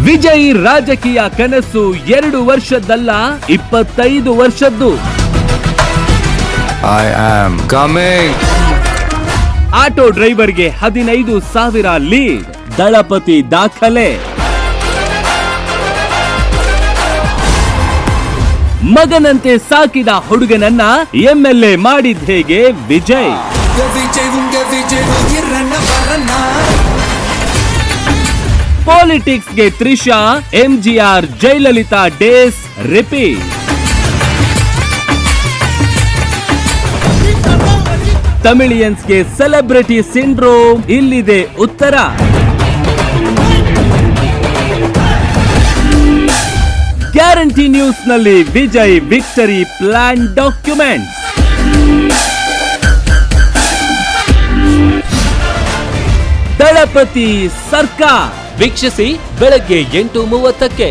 ವಿಜಯ್ ರಾಜಕೀಯ ಕನಸು 2 ವರ್ಷದ್ದಲ್ಲ 25 ವರ್ಷದ್ದು. I am coming. ಆಟೋ ಡ್ರೈವರ್ಗೆ 15,000 ಲೀಡ್, ದಳಪತಿ ದಾಖಲೆ. ಮಗನಂತೆ ಸಾಕಿದ ಹುಡುಗನನ್ನ MLA ಮಾಡಿದ್ ಹೇಗೆ ವಿಜಯ್. ಪಾಲಿಟಿಕ್ಸ್ಗೆ Trisha, MGR, Jayalalithaa days repeat. ತಮಿಳಿಯನ್ಸ್ಗೆ ಸೆಲೆಬ್ರಿಟಿ ಸಿಂಡ್ರೋಮ್, ಇಲ್ಲಿದೆ ಉತ್ತರ. ಗ್ಯಾರಂಟಿ ನ್ಯೂಸ್ ನಲ್ಲಿ Vijay victory plan documents. Thalapathy ಸರ್ಕಾರ ವೀಕ್ಷಿಸಿ ಬೆಳಗ್ಗೆ 8:30ಕ್ಕೆ.